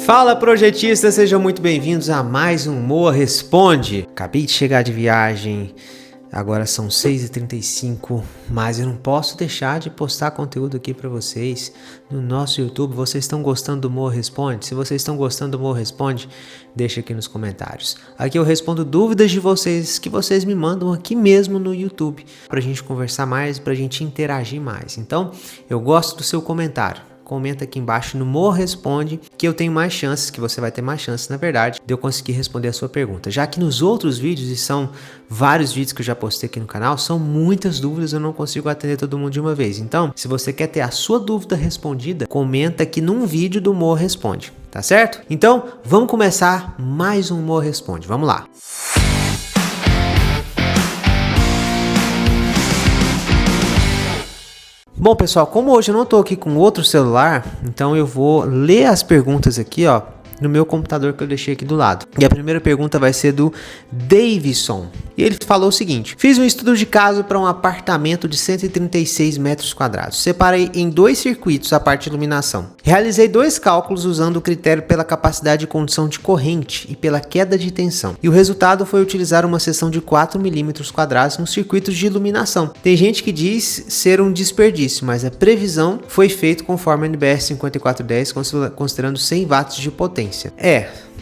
Fala, projetistas, sejam muito bem-vindos a mais um Moa Responde. Acabei de chegar de viagem, agora são 6h35, mas eu não posso deixar de postar conteúdo aqui para vocês no nosso YouTube. Vocês estão gostando do Moa Responde? Se vocês estão gostando do Moa Responde, deixa aqui nos comentários. Aqui eu respondo dúvidas de vocês que vocês me mandam aqui mesmo no YouTube, pra gente conversar mais, pra gente interagir mais. Então, eu gosto do seu comentário. Comenta aqui embaixo no Moa Responde que eu tenho mais chances, que você vai ter mais chances, na verdade, de eu conseguir responder a sua pergunta. Já que nos outros vídeos, e são vários vídeos que eu já postei aqui no canal, são muitas dúvidas, eu não consigo atender todo mundo de uma vez. Então, se você quer ter a sua dúvida respondida, comenta aqui num vídeo do Moa Responde, tá certo? Então, vamos começar mais um Moa Responde, vamos lá! Bom, pessoal, como hoje eu não estou aqui com outro celular, então eu vou ler as perguntas aqui, ó, no meu computador que eu deixei aqui do lado. E a primeira pergunta vai ser do Davidson. E ele falou o seguinte: fiz um estudo de caso para um apartamento de 136 metros quadrados. Separei em 2 circuitos a parte de iluminação. Realizei 2 cálculos usando o critério pela capacidade de condução de corrente e pela queda de tensão. E o resultado foi utilizar uma seção de 4 milímetros quadrados nos circuitos de iluminação. Tem gente que diz ser um desperdício, mas a previsão foi feita conforme a NBR 5410, considerando 100 watts de potência.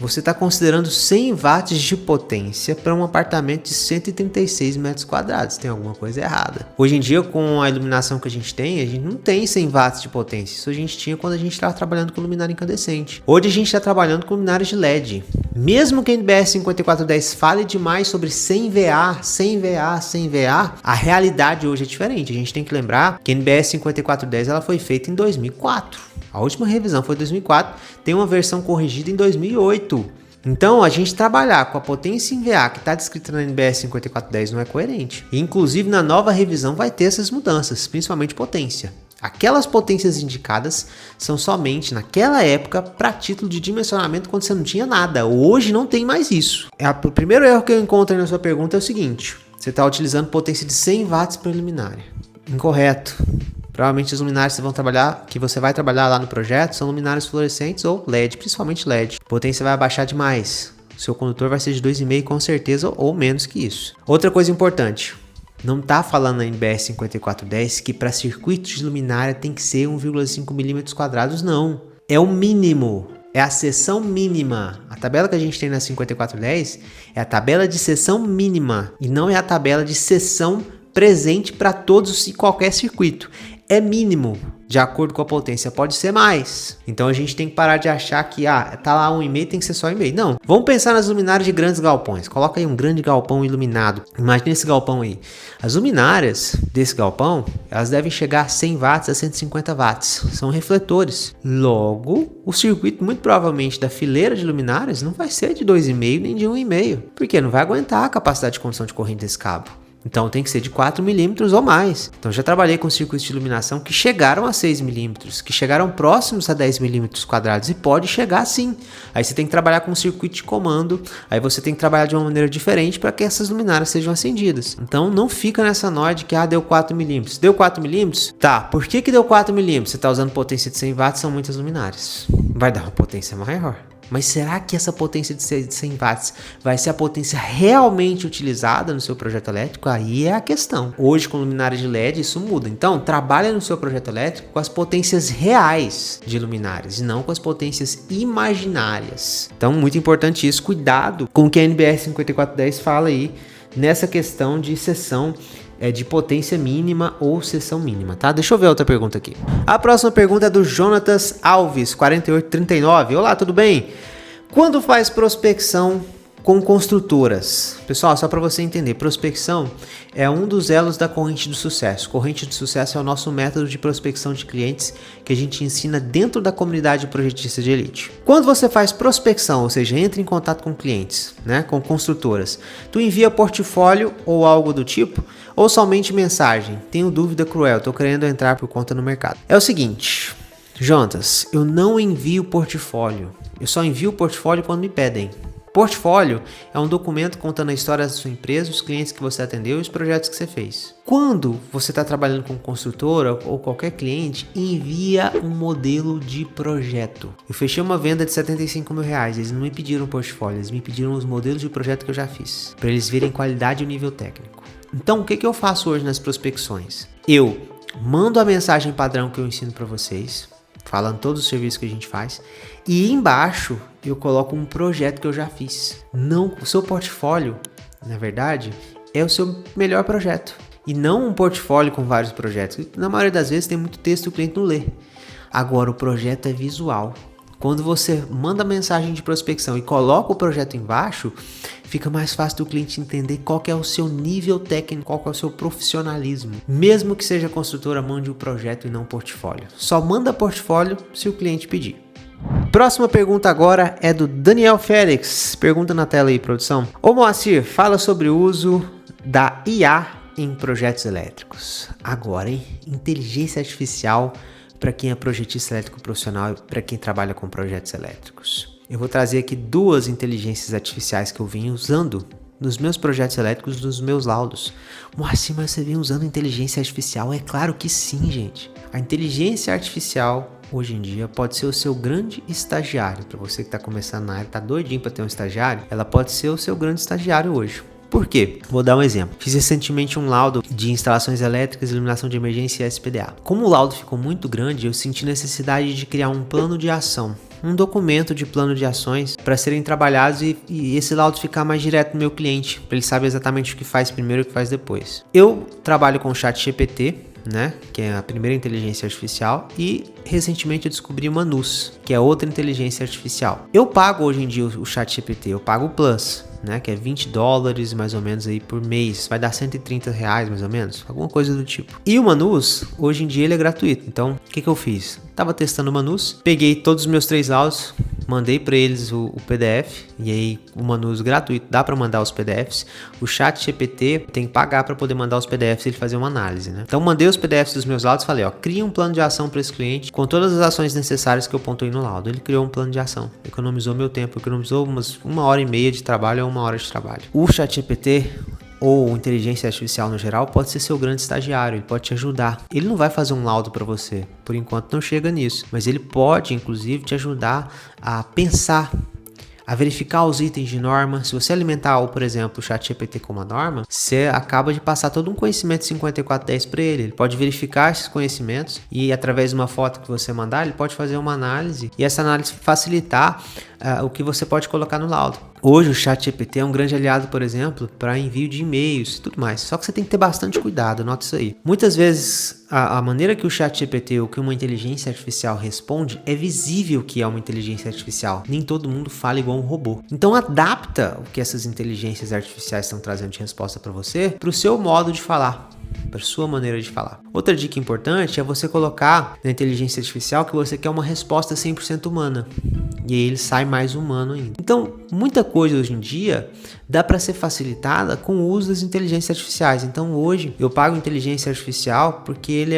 Você está considerando 100 watts de potência para um apartamento de 136 metros quadrados. Tem alguma coisa errada. Hoje em dia, com a iluminação que a gente não tem 100 watts de potência. Isso a gente tinha quando a gente estava trabalhando com luminária incandescente. Hoje a gente está trabalhando com luminárias de LED. Mesmo que a NBR 5410 fale demais sobre 100 VA, 100 VA, 100 VA, a realidade hoje é diferente. A gente tem que lembrar que a NBR 5410 ela foi feita em 2004. A última revisão foi em 2004, tem uma versão corrigida em 2008. Então, a gente trabalhar com a potência em VA que está descrita na NBR 5410 não é coerente. E, inclusive, na nova revisão vai ter essas mudanças, principalmente potência. Aquelas potências indicadas são somente, naquela época, para título de dimensionamento quando você não tinha nada. Hoje não tem mais isso. O primeiro erro que eu encontro aí na sua pergunta é o seguinte: você está utilizando potência de 100 watts para luminária. Incorreto. Provavelmente as luminárias que você vai trabalhar lá no projeto são luminárias fluorescentes ou LED, principalmente LED. A potência vai abaixar demais. O seu condutor vai ser de 2,5 com certeza ou menos que isso. Outra coisa importante, não está falando na NBR 5410 que para circuitos de luminária tem que ser 1,5 milímetros quadrados, não. É o mínimo. É a seção mínima. A tabela que a gente tem na 5410 é a tabela de seção mínima e não é a tabela de seção presente para todos e qualquer circuito. É mínimo, de acordo com a potência, pode ser mais. Então a gente tem que parar de achar que tá lá 1,5, tem que ser só 1,5. Não, vamos pensar nas luminárias de grandes galpões. Coloca aí um grande galpão iluminado. Imagina esse galpão aí. As luminárias desse galpão, elas devem chegar a 100 watts a 150 watts. São refletores. Logo, o circuito muito provavelmente da fileira de luminárias não vai ser de 2,5 nem de 1,5. Porque não vai aguentar a capacidade de condução de corrente desse cabo. Então tem que ser de 4 milímetros ou mais. Então já trabalhei com circuitos de iluminação que chegaram a 6 milímetros, que chegaram próximos a 10 milímetros quadrados e pode chegar sim. Aí você tem que trabalhar com um circuito de comando, aí você tem que trabalhar de uma maneira diferente para que essas luminárias sejam acendidas. Então não fica nessa noia de que deu 4 milímetros. Deu 4 milímetros? Tá, por que deu 4 milímetros? Você está usando potência de 100 watts, são muitas luminárias. Vai dar uma potência maior. Mas será que essa potência de 100 watts vai ser a potência realmente utilizada no seu projeto elétrico? Aí é a questão. Hoje, com luminárias de LED, isso muda. Então, trabalha no seu projeto elétrico com as potências reais de luminárias e não com as potências imaginárias. Então, muito importante isso. Cuidado com o que a NBR 5410 fala aí nessa questão de seção de potência mínima ou seção mínima, tá? Deixa eu ver outra pergunta aqui. A próxima pergunta é do Jonatas Alves, 4839. Olá, tudo bem? Quando faz prospecção com construtoras? Pessoal, só para você entender, prospecção é um dos elos da corrente do sucesso. Corrente do sucesso é o nosso método de prospecção de clientes que a gente ensina dentro da comunidade projetista de elite. Quando você faz prospecção, ou seja, entra em contato com clientes, né, com construtoras, tu envia portfólio ou algo do tipo, ou somente mensagem? Tenho dúvida cruel, tô querendo entrar por conta no mercado. É o seguinte, Jonas, eu não envio portfólio. Eu só envio o portfólio quando me pedem. Portfólio é um documento contando a história da sua empresa, os clientes que você atendeu e os projetos que você fez. Quando você está trabalhando com construtora ou qualquer cliente, envia um modelo de projeto. Eu fechei uma venda de R$75 mil, eles não me pediram o portfólio, eles me pediram os modelos de projeto que eu já fiz, para eles verem qualidade e nível técnico. Então, o que eu faço hoje nas prospecções? Eu mando a mensagem padrão que eu ensino para vocês, falando todos os serviços que a gente faz, e embaixo eu coloco um projeto que eu já fiz. Não, o seu portfólio, na verdade, é o seu melhor projeto, e não um portfólio com vários projetos. Na maioria das vezes tem muito texto e o cliente não lê. Agora, o projeto é visual. Quando você manda a mensagem de prospecção e coloca o projeto embaixo, fica mais fácil do cliente entender qual que é o seu nível técnico, qual que é o seu profissionalismo. Mesmo que seja construtora, mande o projeto e não o portfólio. Só manda portfólio se o cliente pedir. Próxima pergunta agora é do Daniel Félix. Pergunta na tela aí, produção. Ô Moacir, fala sobre o uso da IA em projetos elétricos. Agora, hein? Inteligência artificial para quem é projetista elétrico profissional e para quem trabalha com projetos elétricos. Eu vou trazer aqui 2 inteligências artificiais que eu vim usando nos meus projetos elétricos, nos meus laudos. Moacir, mas você vem usando inteligência artificial? É claro que sim, gente. A inteligência artificial, hoje em dia, pode ser o seu grande estagiário. Para você que está começando na área, está doidinho para ter um estagiário, ela pode ser o seu grande estagiário hoje. Por quê? Vou dar um exemplo. Fiz recentemente um laudo de instalações elétricas, iluminação de emergência e SPDA. Como o laudo ficou muito grande, eu senti necessidade de criar um plano de ação, um documento de plano de ações para serem trabalhados e esse laudo ficar mais direto no meu cliente, para ele saber exatamente o que faz primeiro e o que faz depois. Eu trabalho com o ChatGPT, né, que é a primeira inteligência artificial, e recentemente eu descobri o Manus, que é outra inteligência artificial. Eu pago hoje em dia o ChatGPT, eu pago o Plus, né, que é $20 mais ou menos aí por mês, vai dar R$130 mais ou menos, alguma coisa do tipo. E o Manus, hoje em dia ele é gratuito, então o que eu fiz? Tava testando o Manus, peguei todos os meus 3 laudos, mandei para eles o PDF, e aí o Manus gratuito, dá para mandar os PDFs. O ChatGPT tem que pagar para poder mandar os PDFs e ele fazer uma análise, né? Então mandei os PDFs dos meus laudos, falei, ó, cria um plano de ação para esse cliente com todas as ações necessárias que eu pontuei no laudo. Ele criou um plano de ação, economizou meu tempo, economizou umas 1h30 de trabalho ou 1 hora de trabalho. O ChatGPT ou inteligência artificial no geral pode ser seu grande estagiário, ele pode te ajudar. Ele não vai fazer um laudo para você, por enquanto não chega nisso, mas ele pode inclusive te ajudar a pensar, a verificar os itens de norma. Se você alimentar, por exemplo, o ChatGPT com uma norma, você acaba de passar todo um conhecimento 5410 para ele. Ele pode verificar esses conhecimentos e através de uma foto que você mandar, ele pode fazer uma análise e essa análise facilitar o que você pode colocar no laudo. Hoje o ChatGPT é um grande aliado, por exemplo, para envio de e-mails e tudo mais. Só que você tem que ter bastante cuidado, nota isso aí. Muitas vezes a maneira que o ChatGPT ou que uma inteligência artificial responde é visível que é uma inteligência artificial. Nem todo mundo fala igual um robô. Então adapta o que essas inteligências artificiais estão trazendo de resposta para você para o seu modo de falar, para sua maneira de falar. Outra dica importante é você colocar na inteligência artificial que você quer uma resposta 100% humana. E aí ele sai mais humano ainda. Então, muita coisa hoje em dia dá para ser facilitada com o uso das inteligências artificiais. Então, hoje eu pago inteligência artificial porque ele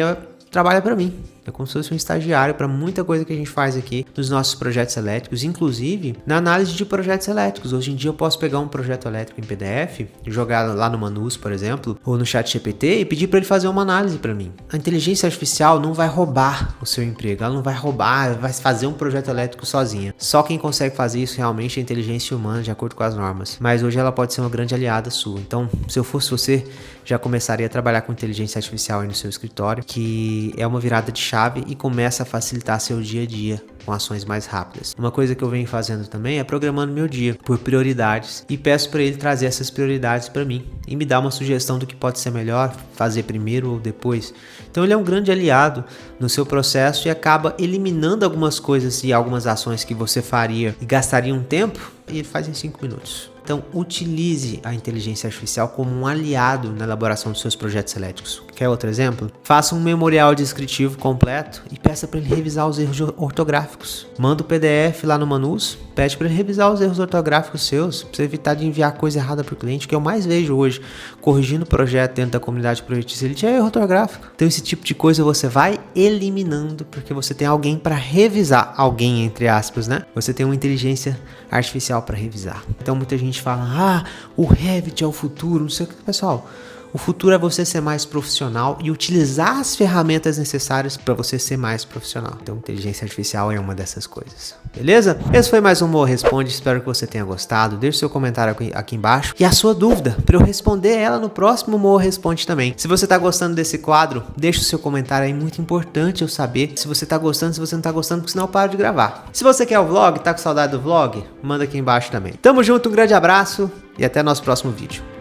trabalha para mim. É como se fosse um estagiário para muita coisa que a gente faz aqui nos nossos projetos elétricos, inclusive na análise de projetos elétricos. Hoje em dia eu posso pegar um projeto elétrico em PDF, jogar lá no Manus, por exemplo, ou no ChatGPT e pedir para ele fazer uma análise para mim. A inteligência artificial não vai roubar o seu emprego, ela não vai roubar, vai fazer um projeto elétrico sozinha. Só quem consegue fazer isso realmente é a inteligência humana, de acordo com as normas. Mas hoje ela pode ser uma grande aliada sua. Então, se eu fosse você, já começaria a trabalhar com inteligência artificial aí no seu escritório, que é uma virada de chave e começa a facilitar seu dia a dia com ações mais rápidas. Uma coisa que eu venho fazendo também é programando meu dia por prioridades e peço para ele trazer essas prioridades para mim e me dar uma sugestão do que pode ser melhor fazer primeiro ou depois. Então ele é um grande aliado no seu processo e acaba eliminando algumas coisas e algumas ações que você faria e gastaria um tempo e ele faz em 5 minutos. Então, utilize a inteligência artificial como um aliado na elaboração dos seus projetos elétricos. Quer outro exemplo? Faça um memorial descritivo completo e peça para ele revisar os erros ortográficos. tempos. Manda o PDF lá no Manus, pede para ele revisar os erros ortográficos seus, para você evitar de enviar coisa errada para o cliente, que eu mais vejo hoje, corrigindo o projeto dentro da comunidade projetista, ele tinha erro ortográfico. Então esse tipo de coisa você vai eliminando, porque você tem alguém para revisar, alguém entre aspas, né? Você tem uma inteligência artificial para revisar. Então muita gente fala, o Revit é o futuro, não sei o que, pessoal. O futuro é você ser mais profissional e utilizar as ferramentas necessárias para você ser mais profissional. Então, inteligência artificial é uma dessas coisas. Beleza? Esse foi mais um Moa Responde. Espero que você tenha gostado. Deixe seu comentário aqui embaixo. E a sua dúvida, para eu responder ela no próximo Moa Responde também. Se você está gostando desse quadro, deixe o seu comentário aí. Muito importante eu saber se você está gostando, se você não está gostando, porque senão eu paro de gravar. Se você quer o vlog, tá com saudade do vlog, manda aqui embaixo também. Tamo junto, um grande abraço e até nosso próximo vídeo.